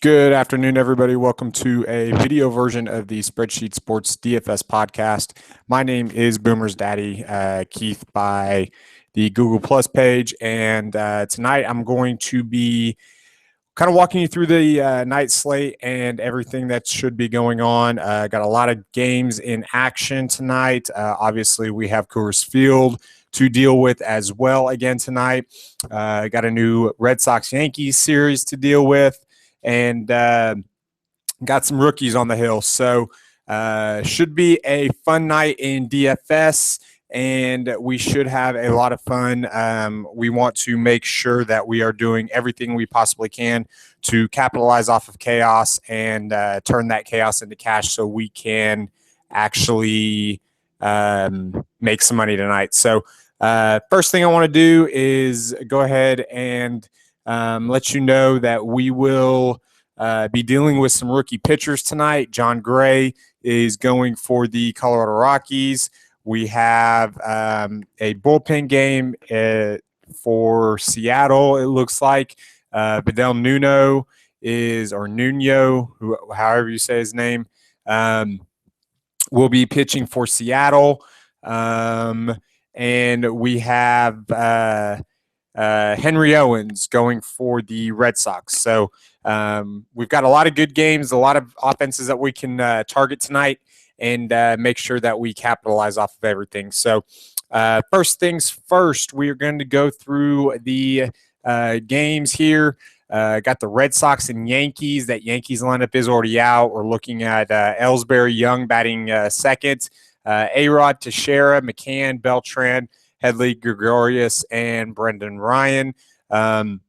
Good afternoon, everybody. Welcome to a video version of the Spreadsheet Sports DFS podcast. My name is BoomersDaddy, Keith by the Google Plus page, and tonight I'm going to be kind of walking you through the night slate and everything that should be going on. Got a lot of games in action tonight. Obviously, we have Coors Field to deal with as well again tonight. Got a new Red Sox-Yankees series to deal with. And got some rookies on the hill. So should be a fun night in DFS, and we should have a lot of fun. We want to make sure that we are doing everything we possibly can to capitalize off of chaos and turn that chaos into cash so we can actually make some money tonight. So first thing I want to do is go ahead and let you know that we will be dealing with some rookie pitchers tonight. John Gray is going for the Colorado Rockies. We have a bullpen game for Seattle, it looks like. Vidal Nuno however you say his name, will be pitching for Seattle. And we have Henry Owens going for the Red Sox. So we've got a lot of good games, a lot of offenses that we can target tonight and make sure that we capitalize off of everything. So first things first, we are going to go through the games here. Got the Red Sox and Yankees. That Yankees lineup is already out. We're looking at Ellsbury Young batting second, A-Rod, Teixeira, McCann, Beltran, Headley, Gregorius, and Brendan Ryan. The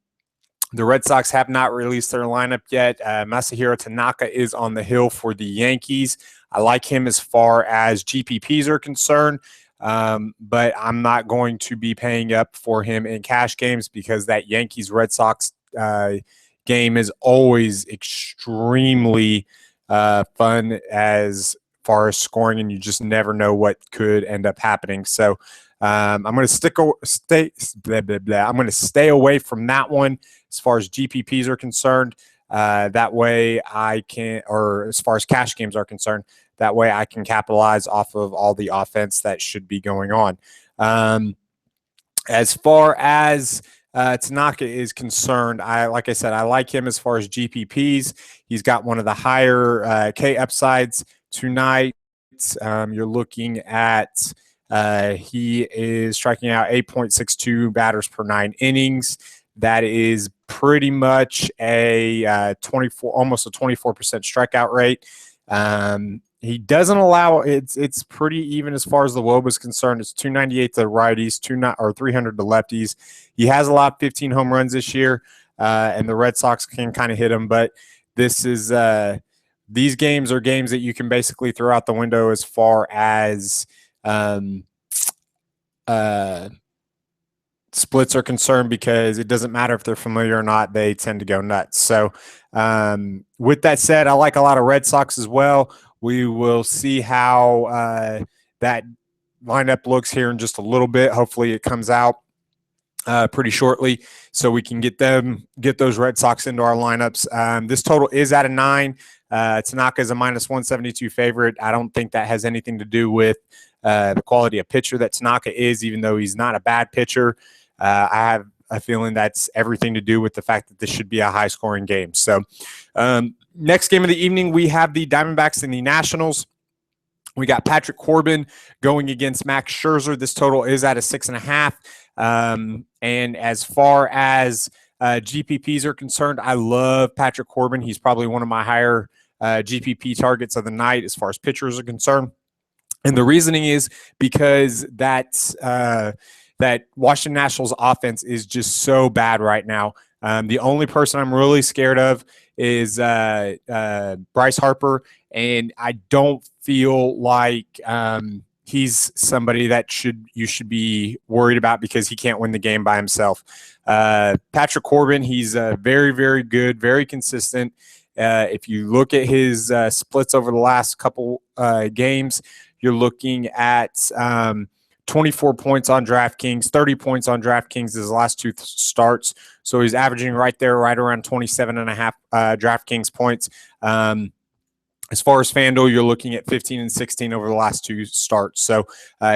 Red Sox have not released their lineup yet. Masahiro Tanaka is on the hill for the Yankees. I like him as far as GPPs are concerned, but I'm not going to be paying up for him in cash games because that Yankees-Red Sox game is always extremely fun as far as scoring, and you just never know what could end up happening. So I'm going to I'm going to stay away from that one as far as GPPs are concerned. That way I can, or as far as cash games are concerned, that way I can capitalize off of all the offense that should be going on. As far as Tanaka is concerned, like I said, I like him as far as GPPs. He's got one of the higher K upsides tonight. You're looking at he is striking out 8.62 batters per 9 innings. That is pretty much a almost a 24% strikeout rate. He doesn't allow it's pretty even as far as the WOBA is concerned. It's 298 to righties, 300 to lefties. He has allowed 15 home runs this year, and the Red Sox can kind of hit him. But this is these games are games that you can basically throw out the window as far as splits are concerned, because it doesn't matter if they're familiar or not, they tend to go nuts. So with that said, I like a lot of Red Sox as well. We will see how that lineup looks here in just a little bit. Hopefully it comes out pretty shortly so we can get those Red Sox into our lineups. This total is at a 9. Tanaka is a -172 favorite. I don't think that has anything to do with the quality of pitcher that Tanaka is, even though he's not a bad pitcher. I have a feeling that's everything to do with the fact that this should be a high-scoring game. So next game of the evening, we have the Diamondbacks and the Nationals. We got Patrick Corbin going against Max Scherzer. This total is at a 6.5. And as far as GPPs are concerned, I love Patrick Corbin. He's probably one of my higher GPP targets of the night as far as pitchers are concerned. And the reasoning is because that Washington Nationals offense is just so bad right now. The only person I'm really scared of is Bryce Harper, and I don't feel like he's somebody that you should be worried about because he can't win the game by himself. Patrick Corbin, he's very, very good, very consistent. If you look at his splits over the last couple games, you're looking at 24 points on DraftKings, 30 points on DraftKings his last two starts. So he's averaging right there, right around 27.5 DraftKings points. As far as FanDuel, you're looking at 15 and 16 over the last two starts. So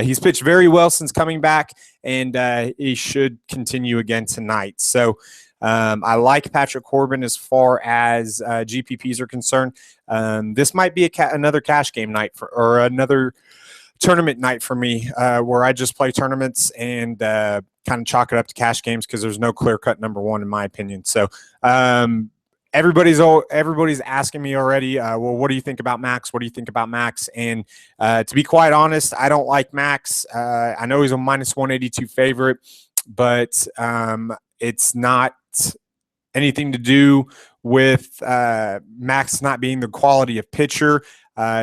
he's pitched very well since coming back, and he should continue again tonight. So I like Patrick Corbin as far as GPPs are concerned. This might be another cash game night or another tournament night for me, where I just play tournaments and kind of chalk it up to cash games because there's no clear-cut number one in my opinion. So everybody's asking me already, well, what do you think about Max? What do you think about Max? And to be quite honest, I don't like Max. I know he's a minus 182 favorite, but it's not anything to do with Max not being the quality of pitcher.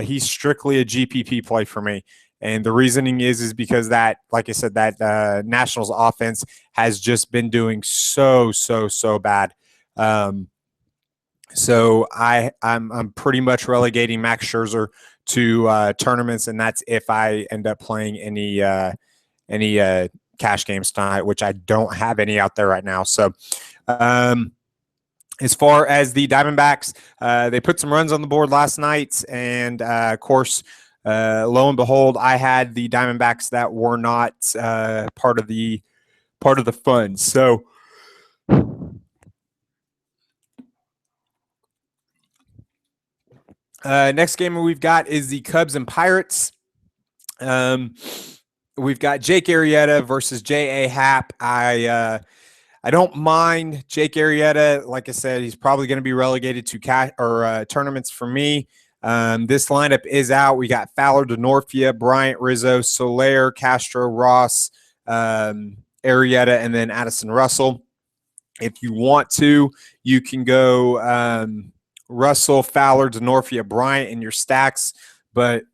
He's strictly a GPP play for me. And the reasoning is because that, like I said, that Nationals offense has just been doing so bad. So I'm pretty much relegating Max Scherzer to tournaments, and that's if I end up playing any cash games tonight, which I don't have any out there right now. So as far as the Diamondbacks, they put some runs on the board last night, and of course, lo and behold, I had the Diamondbacks that were not part of the fund. So next game we've got is the Cubs and Pirates. We've got Jake Arrieta versus J.A. Happ. I don't mind Jake Arrieta. Like I said, he's probably going to be relegated to tournaments for me. This lineup is out. We got Fowler, DeNorfia, Bryant, Rizzo, Soler, Castro, Ross, Arrieta, and then Addison Russell. If you want to, you can go Russell, Fowler, DeNorfia, Bryant in your stacks, but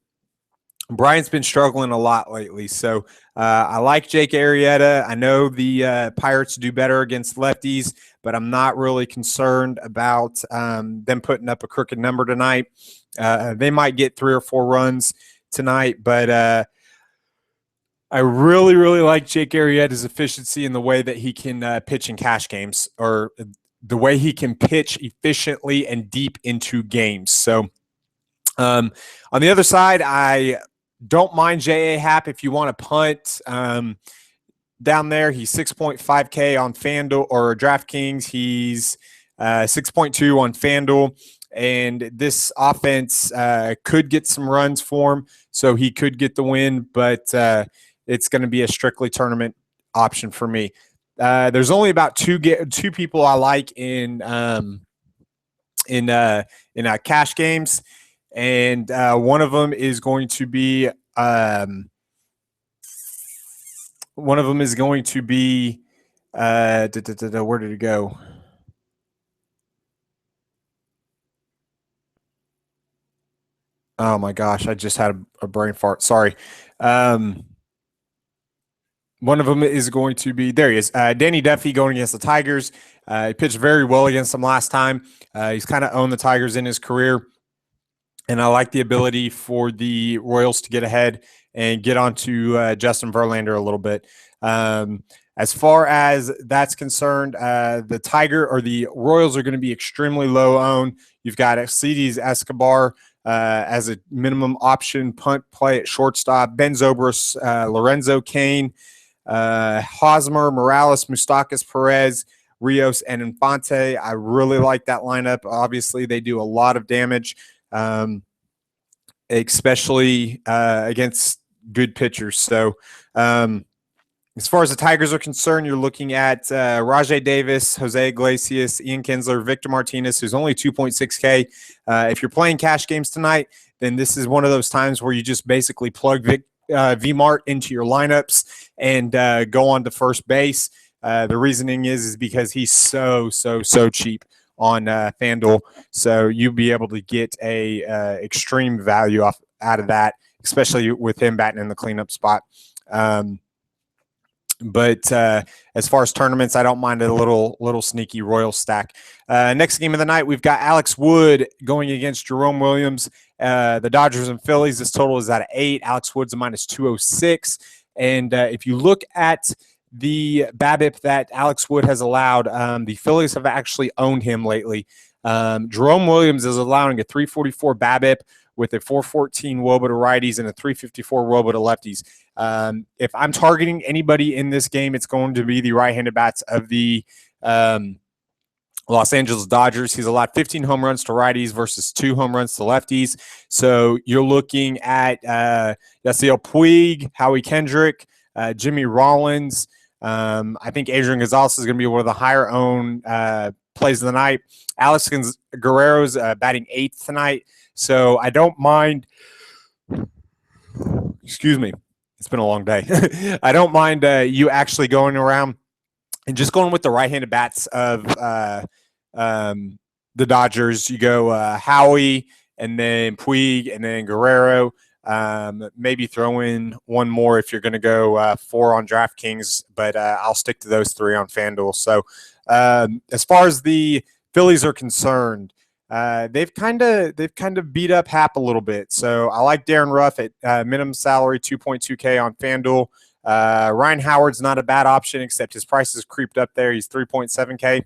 Bryant's been struggling a lot lately. So I like Jake Arrieta. I know the Pirates do better against lefties, but I'm not really concerned about them putting up a crooked number tonight. They might get 3 or 4 runs tonight, but I really like Jake Arrieta's efficiency in the way that he can pitch in cash games, or the way he can pitch efficiently and deep into games. So on the other side, I don't mind J.A. Happ if you want to punt. Down there, he's 6.5K on FanDuel or DraftKings. He's 6.2 on FanDuel. And this offense could get some runs for him, so he could get the win, but it's going to be a strictly tournament option for me. There's only about two people I like in cash games, and one of them is going to be where did it go? Oh my gosh, I just had a brain fart. Sorry. One of them is going to be, there he is, Danny Duffy going against the Tigers. He pitched very well against them last time. He's kind of owned the Tigers in his career, and I like the ability for the Royals to get ahead and get onto Justin Verlander a little bit. As far as that's concerned, the Royals are going to be extremely low owned. You've got Alcides Escobar as a minimum option punt play at shortstop, Ben Zobrist, Lorenzo Cain, Hosmer, Morales, Moustakas, Perez, Rios, and Infante. I really like that lineup. Obviously, they do a lot of damage, especially against good pitchers. So as far as the Tigers are concerned, you're looking at Rajay Davis, Jose Iglesias, Ian Kinsler, Victor Martinez, who's only 2.6K. If you're playing cash games tonight, then this is one of those times where you just basically plug VMart into your lineups and go on to first base. The reasoning is because he's so cheap on FanDuel, so you'll be able to get a extreme value out of that, especially with him batting in the cleanup spot. But as far as tournaments, I don't mind a little sneaky Royal stack. Next game of the night, we've got Alex Wood going against Jerome Williams. The Dodgers and Phillies. This total is at 8. Alex Wood's a minus 206. And if you look at the BABIP that Alex Wood has allowed, the Phillies have actually owned him lately. Jerome Williams is allowing a 344 BABIP with a 414 WOBA to righties and a 354 WOBA to lefties. If I'm targeting anybody in this game, it's going to be the right-handed bats of the Los Angeles Dodgers. He's allowed 15 home runs to righties versus 2 home runs to lefties. So you're looking at Yasiel Puig, Howie Kendrick, Jimmy Rollins. I think Adrian Gonzalez is going to be one of the higher-owned plays of the night. Alex Guerrero's batting 8th tonight. So I don't mind – excuse me. It's been a long day. I don't mind you actually going around and just going with the right-handed bats of the Dodgers. You go Howie and then Puig and then Guerrero. Maybe throw in one more if you're going to go 4 on DraftKings, but I'll stick to those 3 on FanDuel. So as far as the Phillies are concerned, they've kind of beat up Hap a little bit. So I like Darren Ruff at minimum salary, $2.2K on FanDuel. Ryan Howard's not a bad option, except his price has creeped up there. He's 3.7K.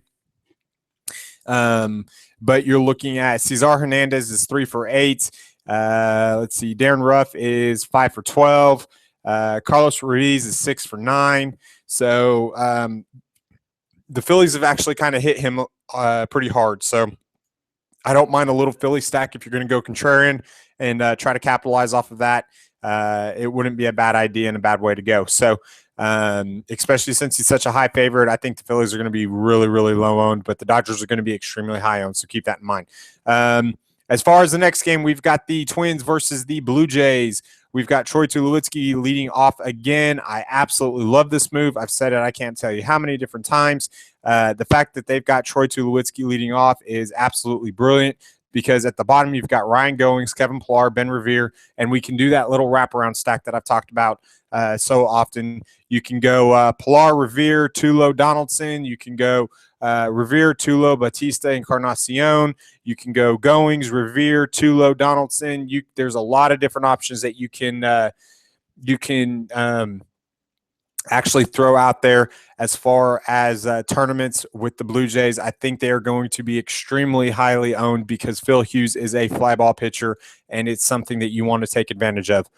But you're looking at Cesar Hernandez is 3 for 8. Let's see. Darren Ruff is 5 for 12. Carlos Ruiz is 6 for 9. So the Phillies have actually kind of hit him pretty hard. So I don't mind a little Philly stack if you're going to go contrarian and try to capitalize off of that. It wouldn't be a bad idea and a bad way to go. So especially since he's such a high favorite, I think the Phillies are going to be really, really low owned, but the Dodgers are going to be extremely high owned. So keep that in mind. As far as the next game, we've got the Twins versus the Blue Jays. We've got Troy Tulowitzki leading off again. I absolutely love this move. I've said it, I can't tell you how many different times. The fact that they've got Troy Tulowitzki leading off is absolutely brilliant because at the bottom you've got Ryan Goings, Kevin Pillar, Ben Revere, and we can do that little wraparound stack that I've talked about so often. You can go Pillar, Revere, Tulo, Donaldson. You can go Revere, Tulo, Batista, Encarnacion. You can go Goings, Revere, Tulo, Donaldson. There's a lot of different options that you can actually throw out there as far as tournaments with the Blue Jays. I think they are going to be extremely highly owned because Phil Hughes is a fly ball pitcher, and it's something that you want to take advantage of.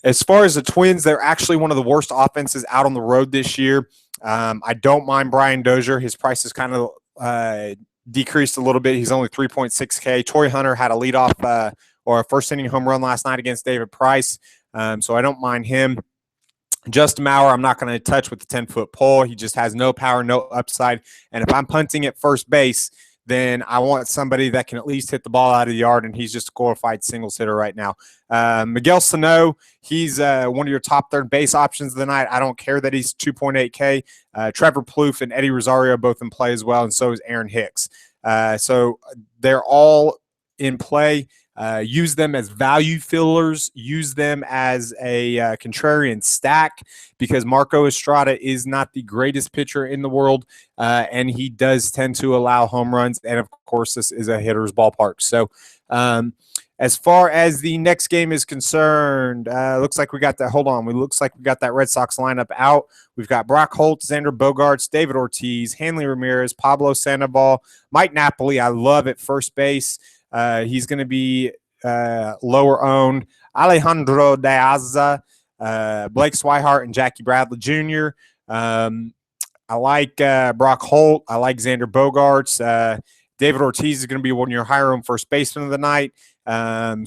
As far as the Twins, they're actually one of the worst offenses out on the road this year. I don't mind Brian Dozier. His price has kind of decreased a little bit. He's only 3.6K. Troy Hunter had a leadoff or a first-inning home run last night against David Price, so I don't mind him. Justin Mauer, I'm not going to touch with the 10-foot pole. He just has no power, no upside. And if I'm punting at first base, then I want somebody that can at least hit the ball out of the yard, and he's just a glorified singles hitter right now. Miguel Sano, he's one of your top third base options of the night. I don't care that he's 2.8K. Trevor Plouffe and Eddie Rosario both in play as well, and so is Aaron Hicks. So they're all in play. Use them as value fillers. Use them as a contrarian stack because Marco Estrada is not the greatest pitcher in the world, and he does tend to allow home runs. And, of course, this is a hitter's ballpark. So as far as the next game is concerned, looks like we got that. Hold on. Looks like we got that Red Sox lineup out. We've got Brock Holt, Xander Bogaerts, David Ortiz, Hanley Ramirez, Pablo Sandoval, Mike Napoli. I love at first base. He's going to be lower owned. Alejandro Diaz, Blake Swihart, and Jackie Bradley Jr. I like Brock Holt. I like Xander Bogaerts. David Ortiz is going to be one of your higher owned first baseman of the night.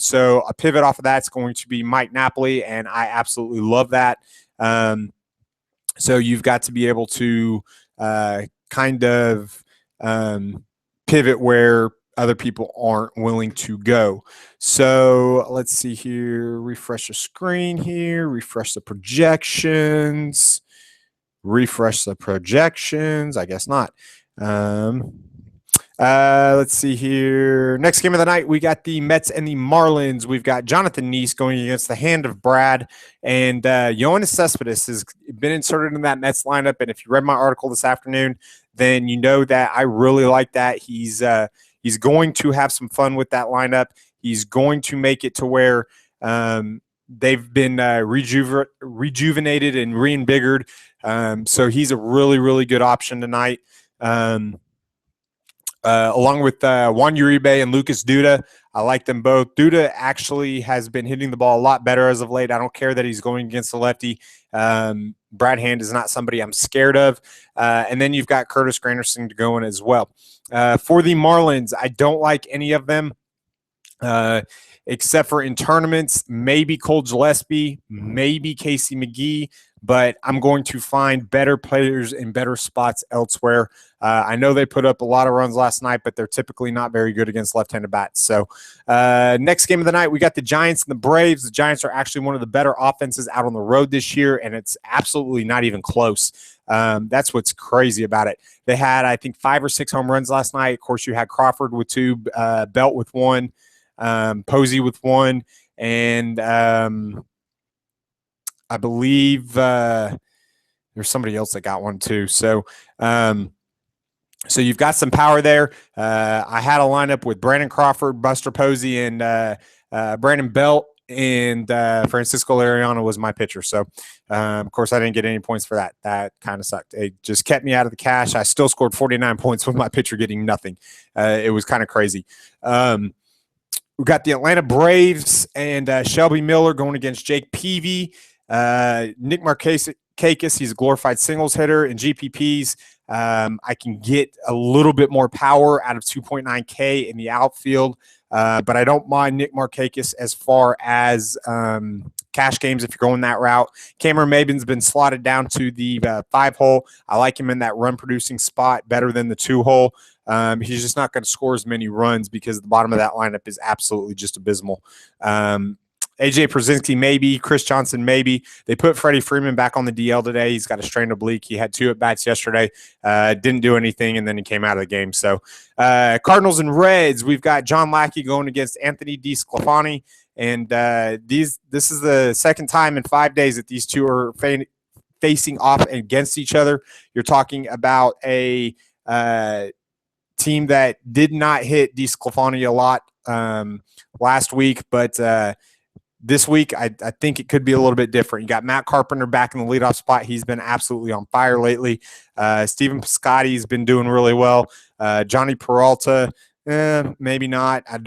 So a pivot off of that is going to be Mike Napoli, and I absolutely love that. So you've got to be able to kind of pivot where other people aren't willing to go. So let's see here. Refresh the screen here. Refresh the projections. I guess not. Let's see here. Next game of the night, we got the Mets and the Marlins. We've got Jonathan Neese going against the hand of Brad, and Yoenis Cespedes has been inserted in that Mets lineup. And if you read my article this afternoon, then you know that I really like that. He's going to have some fun with that lineup. He's going to make it to where they've been rejuvenated and reinvigorated. So he's a really, really good option tonight. Along with Juan Uribe and Lucas Duda. I like them both. Duda actually has been hitting the ball a lot better as of late. I don't care that he's going against the lefty. Brad Hand is not somebody I'm scared of. And then you've got Curtis Granderson to go in as well. For the Marlins, I don't like any of them. Except for in tournaments, maybe Cole Gillespie, maybe Casey McGee, but I'm going to find better players in better spots elsewhere. I know they put up a lot of runs last night, but they're typically not very good against left-handed bats. So next game of the night, we got the Giants and the Braves. The Giants are actually one of the better offenses out on the road this year, and it's absolutely not even close. That's what's crazy about it. They had, I think, 5 or 6 home runs last night. Of course, you had Crawford with 2, Belt with 1. Posey with 1, and I believe there's somebody else that got 1 too. So you've got some power there. I had a lineup with Brandon Crawford, Buster Posey, and Brandon Belt, and Francisco Liriano was my pitcher. So, of course, I didn't get any points for that. That kind of sucked. It just kept me out of the cash. I still scored 49 points with my pitcher getting nothing. It was kind of crazy. We got the Atlanta Braves and Shelby Miller going against Jake Peavy. Nick Markakis, he's a glorified singles hitter in GPPs. I can get a little bit more power out of 2.9K in the outfield, but I don't mind Nick Markakis as far as cash games if you're going that route. Cameron Maben's been slotted down to the 5-hole. I like him in that run-producing spot better than the 2-hole. He's just not going to score as many runs because the bottom of that lineup is absolutely just abysmal. AJ Przinsky, maybe. Chris Johnson, maybe. They put Freddie Freeman back on the DL today. He's got a strained oblique. He had 2 at-bats yesterday. Didn't do anything, and then he came out of the game. So Cardinals and Reds, we've got John Lackey going against Anthony DeSclafani. And this is the second time in 5 days that these two are facing off against each other. You're talking about a team that did not hit DeSclafani a lot last week, but this week I think it could be a little bit different. You got Matt Carpenter back in the leadoff spot. He's been absolutely on fire lately. Steven Piscotty's been doing really well. Johnny Peralta, maybe not. I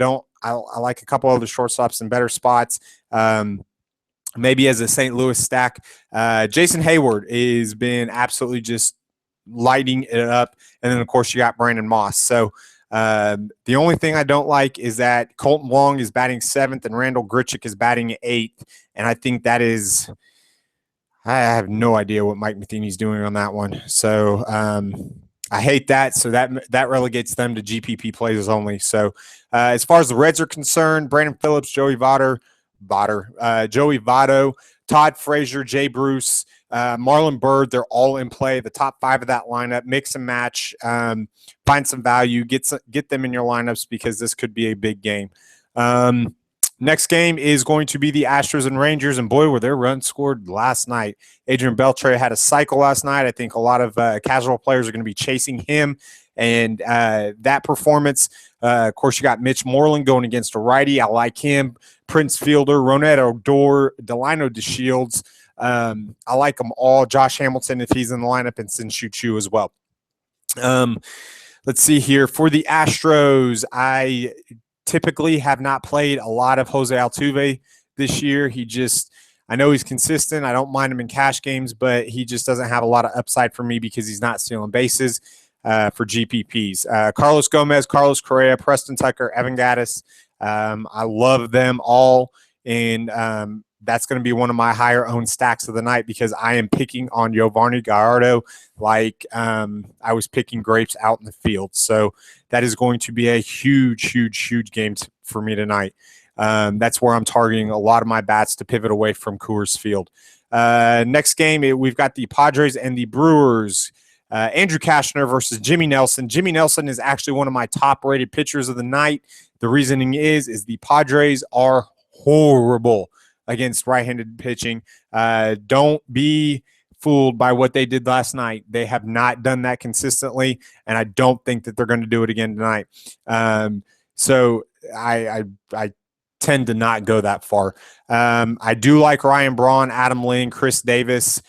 like a couple other shortstops in better spots. Maybe as a St. Louis stack. Jason Hayward has been absolutely just lighting it up. And then, of course, you got Brandon Moss. So the only thing I don't like is that Colton Wong is batting 7th and Randall Grichuk is batting 8th. And I think that is – I have no idea what Mike Matheny's doing on that one. So I hate that. So that relegates them to GPP players only. So as far as the Reds are concerned, Brandon Phillips, Joey Votto, Todd Frazier, Jay Bruce, Marlon Byrd, they're all in play. The top 5 of that lineup, mix and match, find some value, get them in your lineups because this could be a big game. Next game is going to be the Astros and Rangers, and boy, were their runs scored last night. Adrian Beltre had a cycle last night. I think a lot of casual players are going to be chasing him, and that performance. Of course, you got Mitch Moreland going against a righty. I like him. Prince Fielder, Ronette Odor, Delino DeShields. I like them all. Josh Hamilton, if he's in the lineup, and Sin-Shu Chu as well. Let's see here. For the Astros, I typically have not played a lot of Jose Altuve this year. I know he's consistent. I don't mind him in cash games, but he just doesn't have a lot of upside for me because he's not stealing bases for GPPs. Carlos Gomez, Carlos Correa, Preston Tucker, Evan Gattis. I love them all, and that's going to be one of my higher owned stacks of the night because I am picking on Giovanni Gallardo like I was picking grapes out in the field. So that is going to be a huge, huge, huge game for me tonight. That's where I'm targeting a lot of my bats to pivot away from Coors Field. Next game, we've got the Padres and the Brewers. Andrew Cashner versus Jimmy Nelson. Jimmy Nelson is actually one of my top-rated pitchers of the night. The reasoning is the Padres are horrible against right-handed pitching. Don't be fooled by what they did last night. They have not done that consistently, and I don't think that they're going to do it again tonight. So I tend to not go that far. I do like Ryan Braun, Adam Lynn, Chris Davis,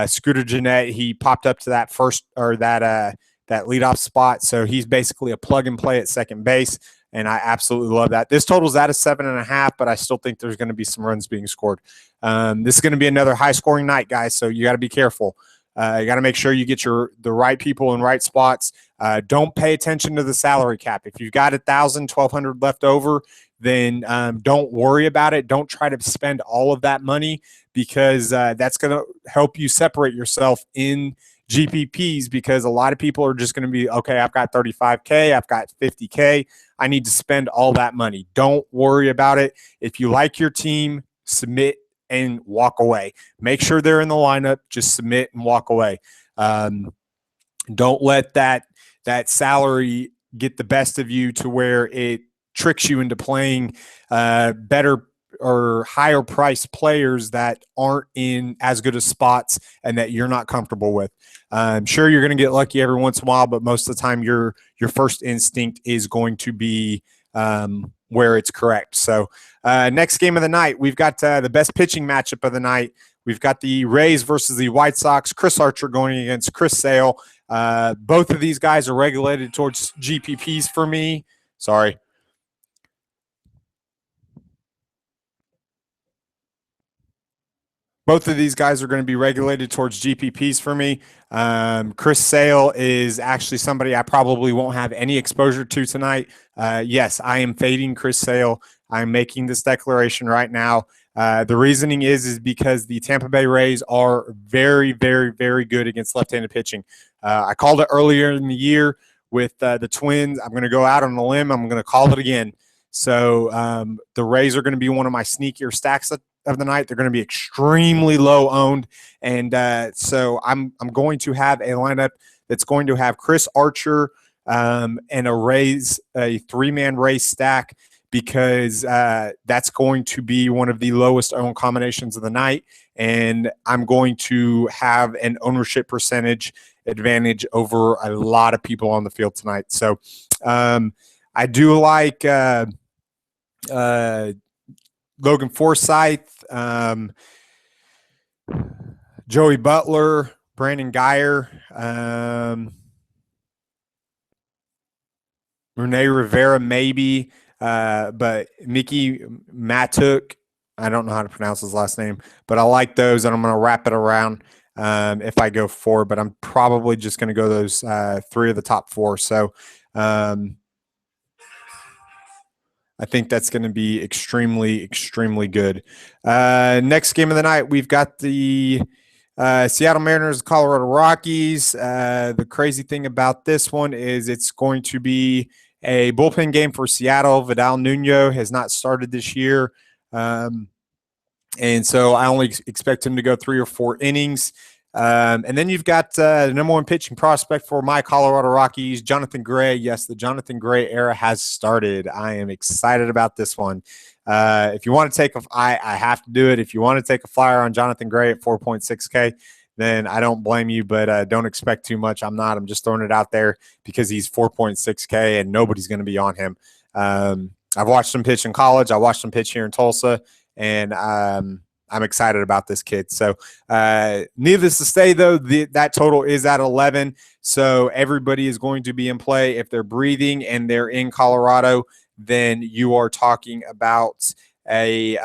Scooter Gennett. He popped up to that first or that leadoff spot, so he's basically a plug and play at second base, and I absolutely love that. This total's at a 7.5, but I still think there's going to be some runs being scored. This is going to be another high-scoring night, guys, so you got to be careful. You got to make sure you get the right people in right spots. Don't pay attention to the salary cap. If you've got 1,000, 1,200 left over, then don't worry about it. Don't try to spend all of that money because that's going to help you separate yourself in GPPs, because a lot of people are just going to be, okay, I've got 35K, I've got 50K. I need to spend all that money. Don't worry about it. If you like your team, submit and walk away. Make sure they're in the lineup. Just submit and walk away. Don't let that salary get the best of you to where it tricks you into playing better or higher priced players that aren't in as good of spots and that you're not comfortable with. I'm sure you're going to get lucky every once in a while, but most of the time your first instinct is going to be where it's correct. So next game of the night, we've got the best pitching matchup of the night. We've got the Rays versus the White Sox. Chris Archer going against Chris Sale. Both of these guys are regulated towards GPPs for me. Sorry. Both of these guys are going to be regulated towards GPPs for me. Chris Sale is actually somebody I probably won't have any exposure to tonight. Yes, I am fading Chris Sale. I'm making this declaration right now. The reasoning is because the Tampa Bay Rays are very, very, very good against left-handed pitching. I called it earlier in the year with the Twins. I'm going to go out on a limb. I'm going to call it again. So the Rays are going to be one of my sneakier stacks of the night. They're going to be extremely low owned. And so I'm going to have a lineup that's going to have Chris Archer and a three-man Rays stack, because that's going to be one of the lowest owned combinations of the night. And I'm going to have an ownership percentage advantage over a lot of people on the field tonight. So I do like Logan Forsythe, Joey Butler, Brandon Guyer, Rene Rivera maybe, but Mickey Matuk, I don't know how to pronounce his last name, but I like those, and I'm going to wrap it around if I go 4, but I'm probably just going to go those 3 of the top 4. So I think that's going to be extremely, extremely good. Next game of the night, we've got the Seattle Mariners, Colorado Rockies. The crazy thing about this one is it's going to be a bullpen game for Seattle. Vidal Nuno has not started this year. And so I only expect him to go 3 or 4 innings. And then you've got the number 1 pitching prospect for my Colorado Rockies, Jonathan Gray. Yes, the Jonathan Gray era has started. I am excited about this one. If you want to take I have to do it. If you want to take a flyer on Jonathan Gray at 4.6K, then I don't blame you, but don't expect too much. I'm just throwing it out there because he's 4.6K and nobody's going to be on him. I've watched him pitch in college. I watched him pitch here in Tulsa, and I'm excited about this kid. So needless to say, though, that total is at 11. So everybody is going to be in play. If they're breathing and they're in Colorado, then you are talking about a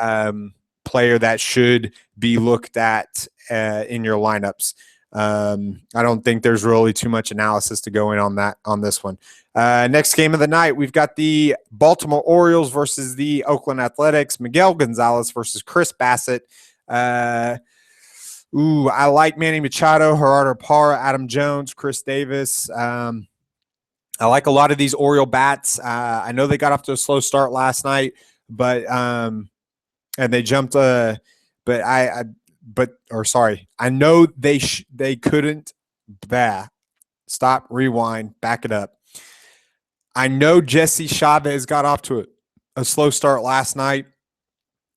player that should be looked at in your lineups. I don't think there's really too much analysis to go in on this one. Next game of the night, we've got the Baltimore Orioles versus the Oakland Athletics. Miguel Gonzalez versus Chris Bassett. I like Manny Machado, Gerardo Parra, Adam Jones, Chris Davis. I like a lot of these Oriole bats. I know they got off to a slow start last night, but and they jumped. I know they couldn't. Stop, rewind, back it up. I know Jesse Chavez got off to a slow start last night,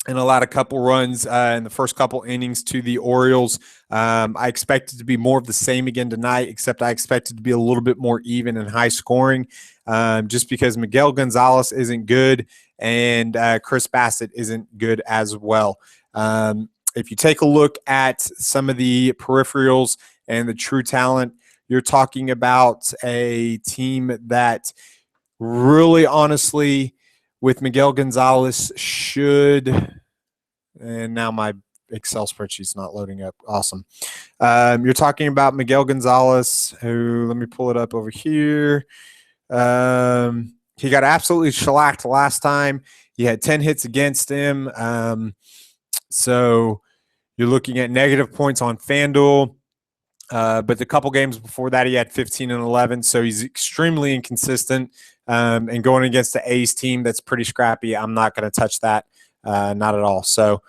and allowed a couple runs in the first couple innings to the Orioles. I expect it to be more of the same again tonight, except I expect it to be a little bit more even and high scoring, just because Miguel Gonzalez isn't good and Chris Bassett isn't good as well. If you take a look at some of the peripherals and the true talent, you're talking about a team that really, honestly, with Miguel Gonzalez should, and now my Excel spreadsheet's not loading up. Awesome. You're talking about Miguel Gonzalez, who, let me pull it up over here. He got absolutely shellacked last time. He had 10 hits against him. So you're looking at negative points on FanDuel. But the couple games before that, he had 15 and 11. So he's extremely inconsistent. And going against the A's team that's pretty scrappy, I'm not going to touch that. Not at all. So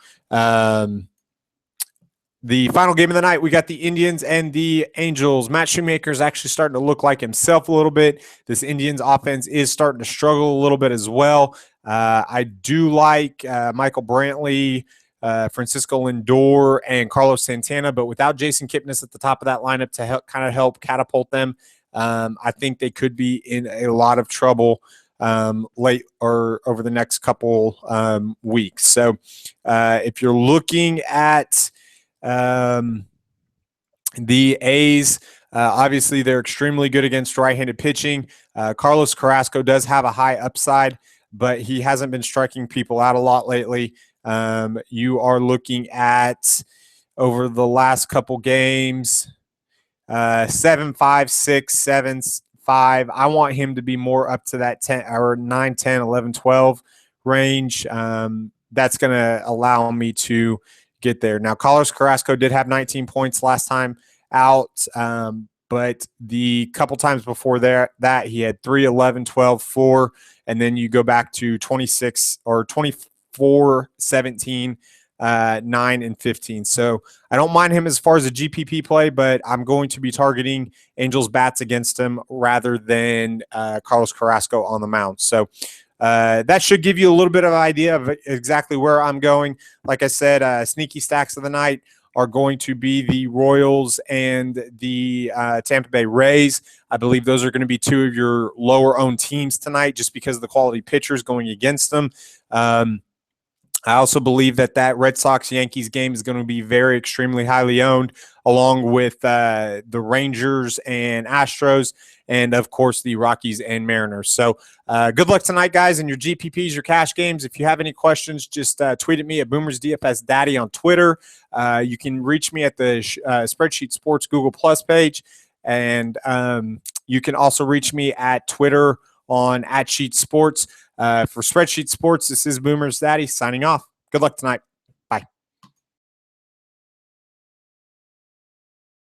the final game of the night, we got the Indians and the Angels. Matt Shoemaker is actually starting to look like himself a little bit. This Indians offense is starting to struggle a little bit as well. I do like Michael Brantley, Francisco Lindor, and Carlos Santana, but without Jason Kipnis at the top of that lineup to help catapult them, I think they could be in a lot of trouble late or over the next couple weeks. So if you're looking at the A's, obviously they're extremely good against right-handed pitching. Carlos Carrasco does have a high upside, but he hasn't been striking people out a lot lately. You are looking at, over the last couple games, 7-5, 6-7, 5. I want him to be more up to that 10 or 9, 10, 11, 12 range. That's going to allow me to get there. Now, Carlos Carrasco did have 19 points last time out, but the couple times before that he had 3, 11, 12, 4, and then you go back to 26 or 24, 17, 9, and 15. So I don't mind him as far as a GPP play, but I'm going to be targeting Angels bats against him rather than Carlos Carrasco on the mound. So that should give you a little bit of an idea of exactly where I'm going. Like I said, sneaky stacks of the night are going to be the Royals and the Tampa Bay Rays. I believe those are going to be two of your lower-owned teams tonight just because of the quality pitchers going against them. I also believe that Red Sox-Yankees game is going to be very extremely highly owned, along with the Rangers and Astros, and, of course, the Rockies and Mariners. So good luck tonight, guys, in your GPPs, your cash games. If you have any questions, just tweet at me at BoomersDFSDaddy on Twitter. You can reach me at the Spreadsheet Sports Google Plus page, and you can also reach me at Twitter on @SheetSports. For Spreadsheet Sports, this is BoomersDaddy signing off. Good luck tonight.